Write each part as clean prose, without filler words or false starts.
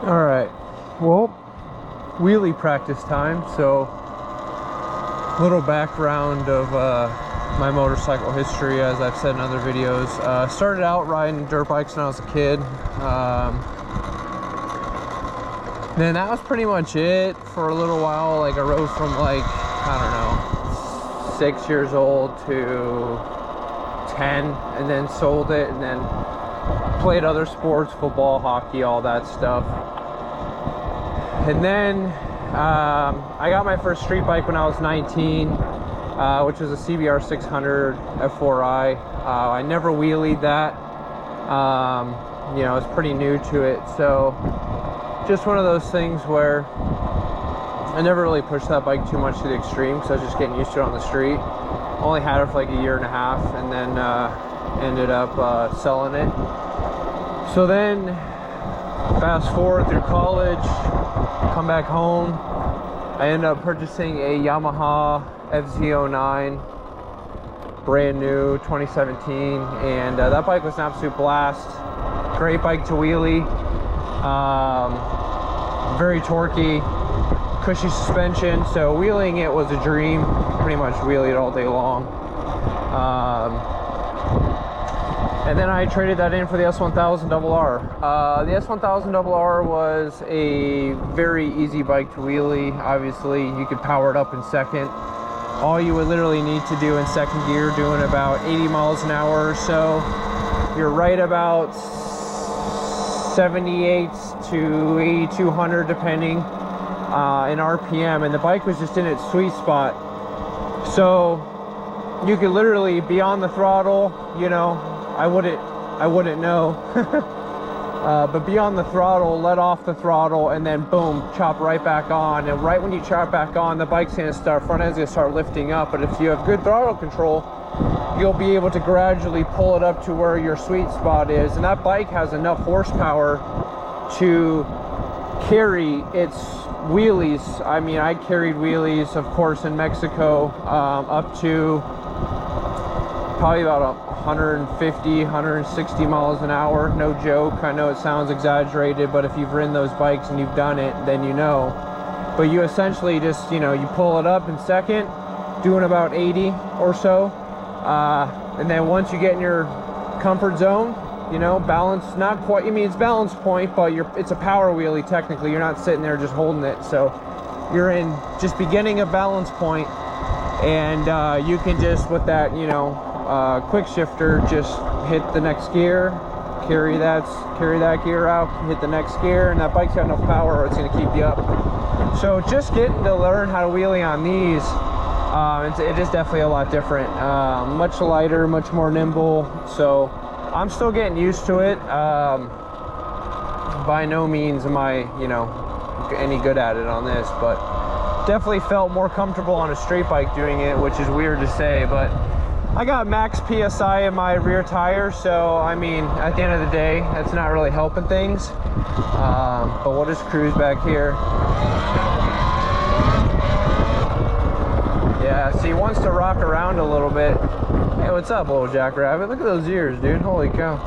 All right, well, wheelie practice time. So, little background of my motorcycle history, as I've said in other videos. Started out riding dirt bikes when I was a kid. Then that was pretty much it for a little while. Like I rode from like, I don't know, 6 years old to 10, and then sold it, and then played other sports, football, hockey, all that stuff. And then I got my first street bike when I was 19, which was a CBR 600 F4i. I never wheelied that. You know, I was pretty new to it, so just one of those things where I never really pushed that bike too much to the extreme because I was just getting used to it on the street. Only had it for like a year and a half, and then ended up selling it. So then, fast forward through college, come back home, I ended up purchasing a Yamaha FZ09, brand new, 2017, and that bike was an absolute blast. Great bike to wheelie, very torquey, cushy suspension, so wheeling it was a dream. Pretty much wheelie it all day long. And then I traded that in for the S1000RR. The S1000RR was a very easy bike to wheelie. Obviously, you could power it up in second. All you would literally need to do in second gear, doing about 80 miles an hour or so, you're right about 78 to 8200 depending in RPM, and the bike was just in its sweet spot. So you could literally be on the throttle, you know, I wouldn't know, but be on the throttle, let off the throttle, and then boom, chop right back on. And right when you chop back on, the bike's gonna start, front end's gonna start lifting up. But if you have good throttle control, you'll be able to gradually pull it up to where your sweet spot is. And that bike has enough horsepower to carry its wheelies. I mean, I carried wheelies, of course, in Mexico, up to probably about 150, 160 miles an hour, no joke. I know it sounds exaggerated, but if you've ridden those bikes and you've done it, then you know. But you essentially just, you know, you pull it up in second, doing about 80 or so, and then once you get in your comfort zone, you know, balance, not quite, I mean, it's balance point, but it's a power wheelie technically. You're not sitting there just holding it, so you're in just beginning of balance point, and you can just, with that, you know, quick shifter, just hit the next gear, carry that gear out, hit the next gear, and that bike's got enough power, it's going to keep you up. So just getting to learn how to wheelie on these, it is definitely a lot different, much lighter, much more nimble. So I'm still getting used to it. By no means am I, you know, any good at it on this, but definitely felt more comfortable on a straight bike doing it, which is weird to say, but I got max PSI in my rear tire, so I mean, at the end of the day, that's not really helping things. But we'll just cruise back here. Yeah, see, he wants to rock around a little bit. Hey, what's up, little jackrabbit? Look at those ears, dude. Holy cow.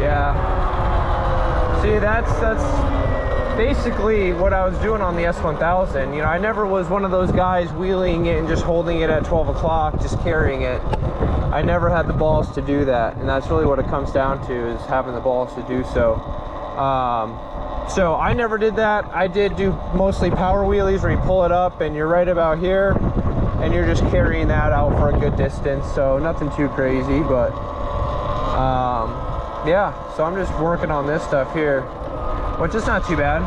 Yeah. See, that's basically what I was doing on the S1000. You know, I never was one of those guys wheeling it and just holding it at 12 o'clock, just carrying it. I never had the balls to do that, and that's really what it comes down to, is having the balls to do so. So I never did that. I did do mostly power wheelies where you pull it up and you're right about here, and you're just carrying that out for a good distance, so nothing too crazy. But yeah, so I'm just working on this stuff here, which is not too bad.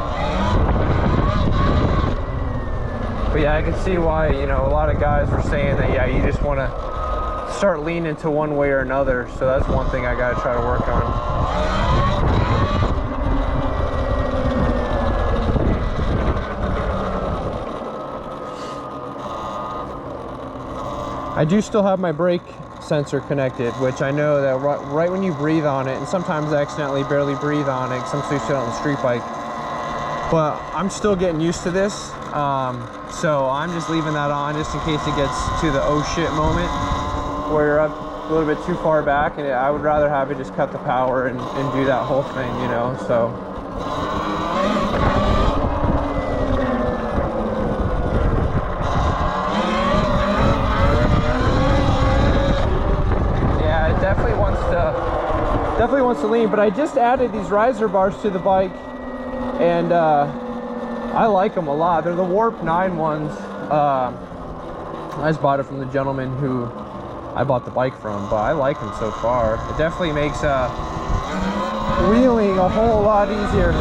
But yeah, I can see why, you know, a lot of guys were saying that, yeah, you just want to start leaning to one way or another. So that's one thing I got to try to work on. I do still have my brake sensor connected, which I know that right when you breathe on it, and sometimes I accidentally barely breathe on it because I'm so used to it on the street bike, but I'm still getting used to this, so I'm just leaving that on just in case it gets to the oh shit moment. where you're up a little bit too far back, and I would rather have it just cut the power and do that whole thing, you know, so. Yeah, it definitely wants to lean, but I just added these riser bars to the bike, and I like them a lot. They're the Warp 9 ones. I just bought it from the gentleman who I bought the bike from, but I like them so far. It definitely makes wheeling a whole lot easier.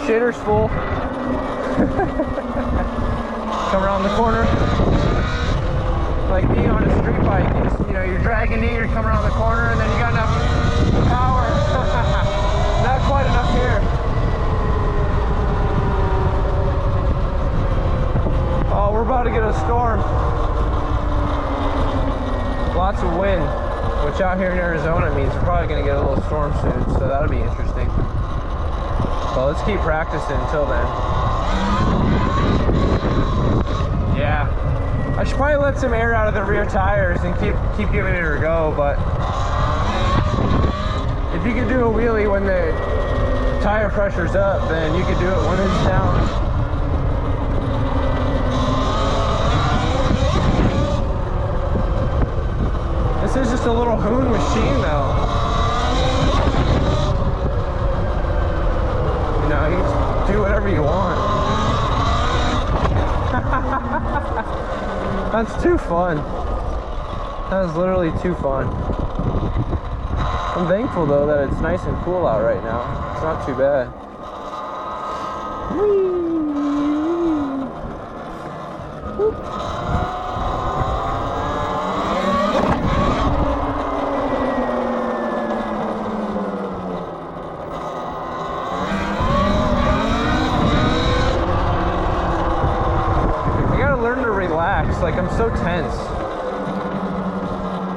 Shitter's full. Come around the corner. Like me on a street bike, you know, you're dragging it, you're coming around the corner, and then you got enough power. Not quite enough here. Oh, we're about to get a storm. Lots of wind, which out here in Arizona means we're probably going to get a little storm soon, so that'll be interesting. Well, let's keep practicing until then. Yeah. I should probably let some air out of the rear tires and keep giving it a go, but if you can do a wheelie when the tire pressure's up, then you can do it when it's down. This is just a little hoon machine though. You know, you can do whatever you want. That's too fun. That was literally too fun. I'm thankful though that it's nice and cool out right now. It's not too bad. Whee! Whoop. Like, I'm so tense.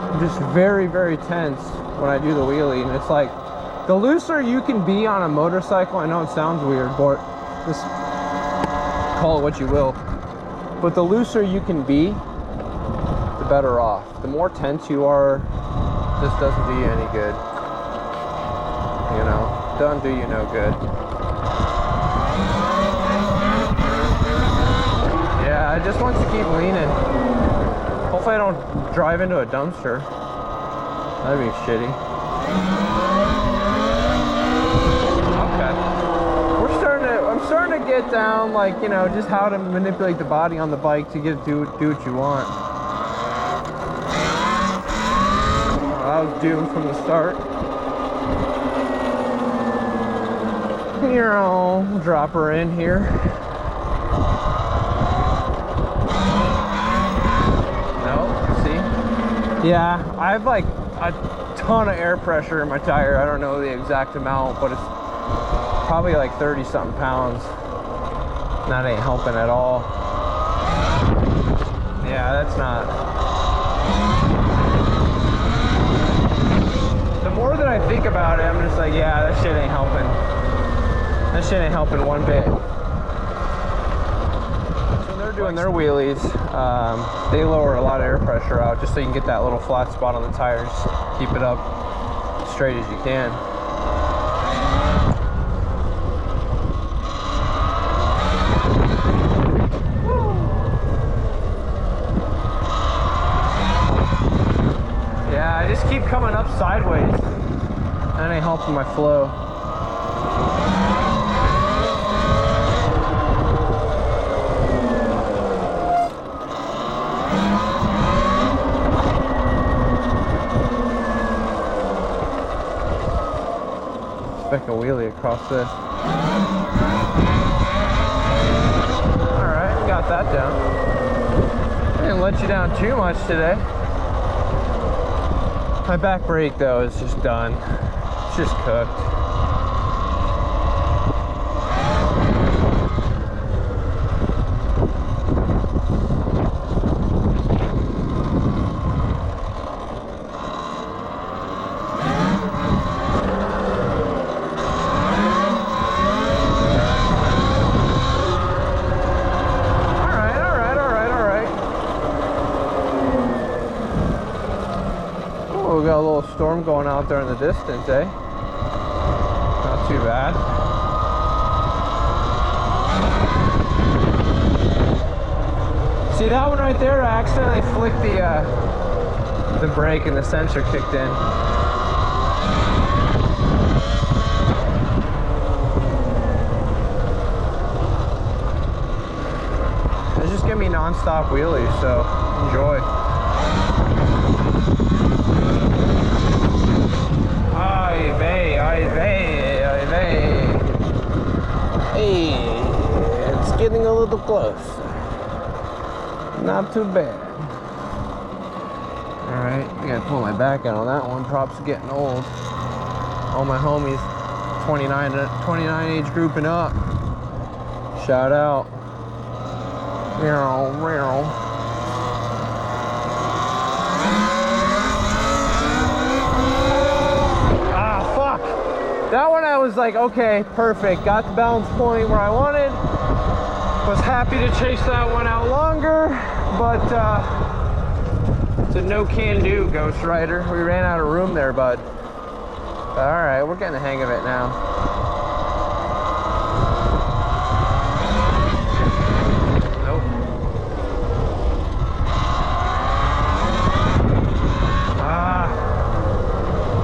I'm just very, very tense when I do the wheelie, and it's like, the looser you can be on a motorcycle, I know it sounds weird, but just call it what you will, but the looser you can be, the better off. The more tense you are, this doesn't do you any good. You know, doesn't do you no good. I just want to keep leaning. Hopefully I don't drive into a dumpster. That'd be shitty. Okay. I'm starting to get down, like, you know, just how to manipulate the body on the bike to do what you want. I was doomed from the start. Here, I'll drop her in here. Yeah, I have like a ton of air pressure in my tire. I don't know the exact amount, but it's probably like 30 something pounds. That ain't helping at all. Yeah, that's not. The more that I think about it, I'm just like, yeah, that shit ain't helping. That shit ain't helping one bit. Doing their wheelies, they lower a lot of air pressure out just so you can get that little flat spot on the tires. Keep it up straight as you can. Yeah, I just keep coming up sideways. That ain't helping my flow. A wheelie across this. Alright, got that down. I didn't let you down too much today. My back brake though is just done. It's just cooked. storm going out there in the distance, eh? Not too bad. See that one right there? I accidentally flicked the brake and the sensor kicked in. It's just gonna be non-stop wheelies, so enjoy. Ay vey, ay vey, ay vey. Hey, it's getting a little close. Not too bad. Alright, I gotta pull my back out on that one. Props getting old. All my homies 29 age grouping up. Shout out. Ah, fuck. That one I was like, okay, perfect. Got the balance point where I wanted. Was happy to chase that one out longer, but it's a no can do, Ghost Rider. We ran out of room there, bud. All right, we're getting the hang of it now.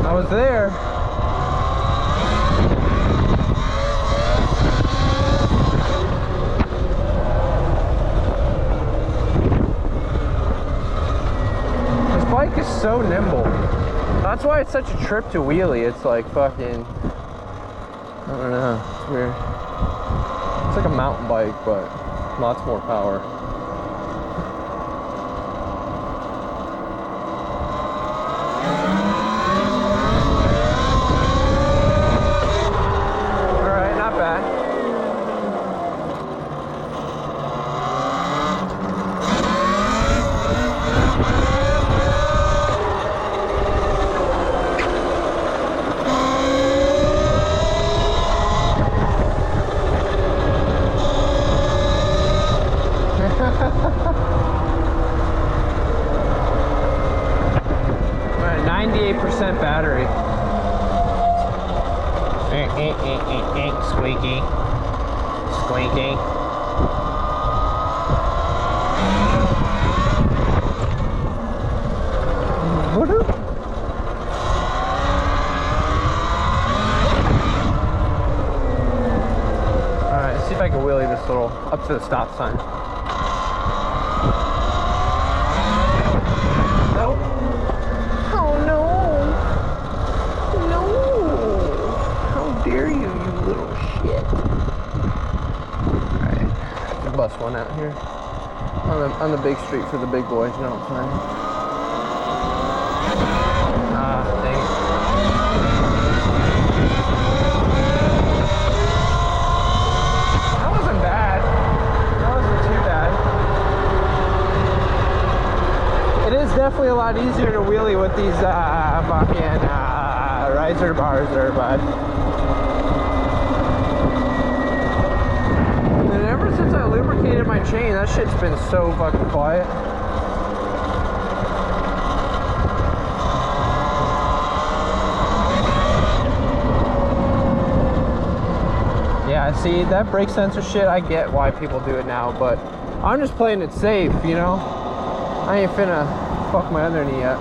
I was there. This bike is so nimble. That's why it's such a trip to wheelie. It's like fucking, I don't know, it's weird. It's like a mountain bike, but lots more power. Battery. Squeaky. Squeaky. Alright, let's see if I can wheelie this little up to the stop sign. Bust one out here on the big street for the big boys, you know what I'm saying? Ah, dang it. That wasn't bad. That wasn't too bad. It is definitely a lot easier to wheelie with these fucking riser bars there, bud. Since I lubricated my chain, that shit's been so fucking quiet. Yeah, see, that brake sensor shit, I get why people do it now, but I'm just playing it safe, you know? I ain't finna fuck my other knee up.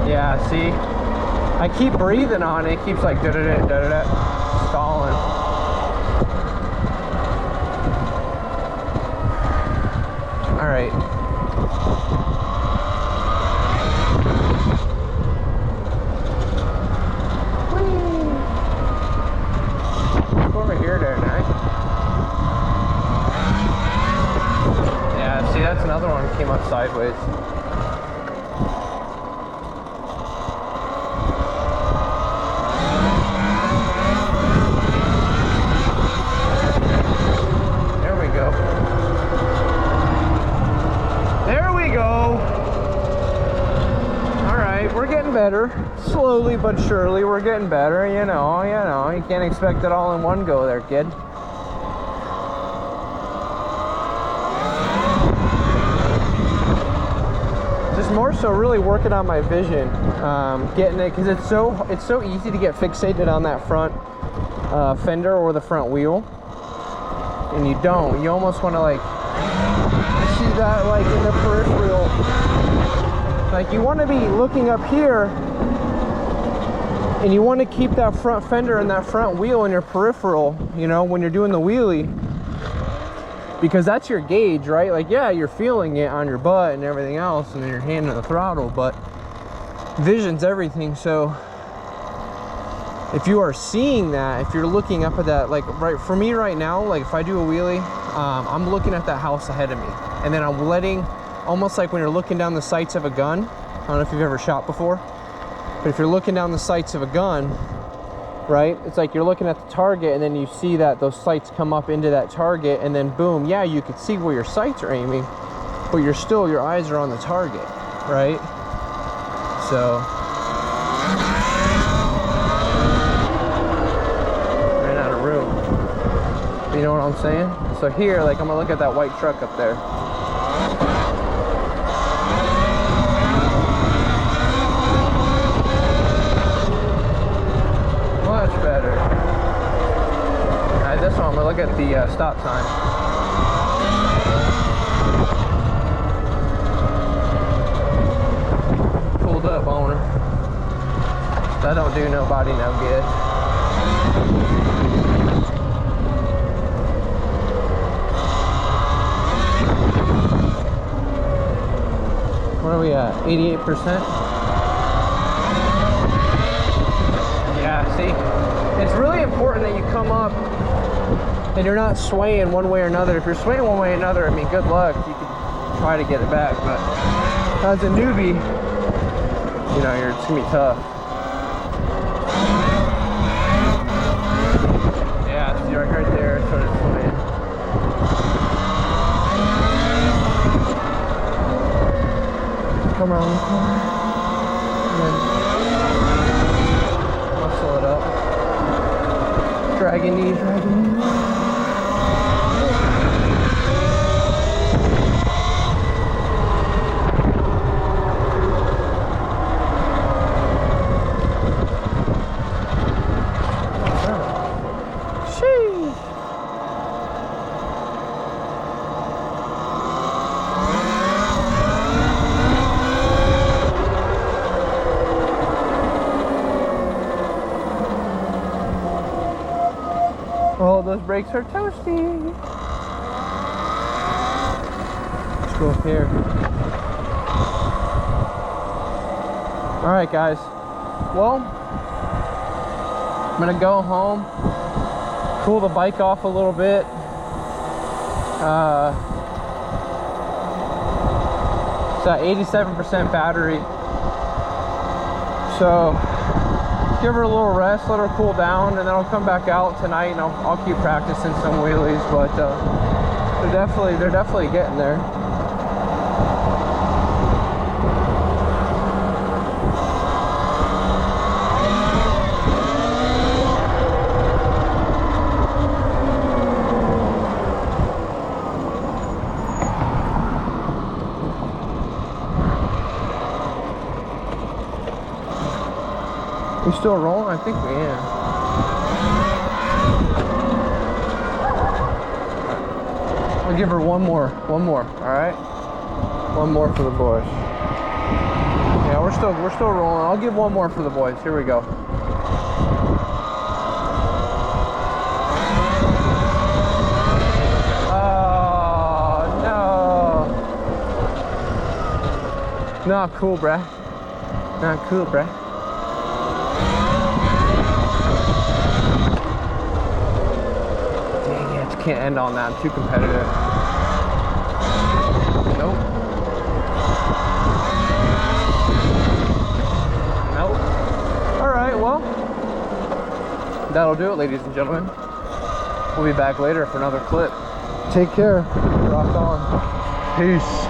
Yeah, see? I keep breathing on it, it keeps like da-da-da, da-da-da, stalling. All right. Go over here there, nice. Yeah, see, that's another one that came up sideways. Better, slowly but surely we're getting better, you know, you can't expect it all in one go there, kid. just more so really working on my vision, getting it, because it's so easy to get fixated on that front fender or the front wheel, and you almost want to like see that like in the peripheral, like you want to be looking up here and you want to keep that front fender and that front wheel in your peripheral, you know, when you're doing the wheelie, because that's your gauge, right? Like, yeah, you're feeling it on your butt and everything else, and then your hand on the throttle, but vision's everything. So if you are seeing that, if you're looking up at that, like right for me right now, like if I do a wheelie, I'm looking at that house ahead of me, and then I'm letting, almost like when you're looking down the sights of a gun. I don't know if you've ever shot before, but if you're looking down the sights of a gun, right, it's like you're looking at the target, and then you see that those sights come up into that target, and then boom, yeah, you could see where your sights are aiming, but your eyes are on the target, right? So ran out of room, you know what I'm saying? So here, like, I'm gonna look at that white truck up there. Much better. Alright, this one, I'm gonna look at the stop sign. Pulled up on her. That don't do nobody no good. What are we at? 88%? Yeah, see? It's really important that you come up and you're not swaying one way or another. If you're swaying one way or another, I mean, good luck. You can try to get it back, but as a newbie, you know, it's gonna be tough. Yeah, see, right there, it started swaying. Come around the corner. And then muscle it up. Dragging knees, dragging knees. Oh, those brakes are toasty. Let's go up here. All right, guys. Well, I'm gonna go home, cool the bike off a little bit. It's at 87% battery. So give her a little rest, let her cool down, and then I'll come back out tonight and I'll keep practicing some wheelies, but they're definitely getting there. We still rolling? I think we am. I'll give her one more, all right? One more for the boys. Yeah, we're still rolling. I'll give one more for the boys. Here we go. Oh, no. Not cool, bruh. Not cool, bruh. Can't end on that. I'm too competitive. Nope. All right, well, that'll do it, ladies and gentlemen. We'll be back later for another clip. Take care. Rock on. Peace.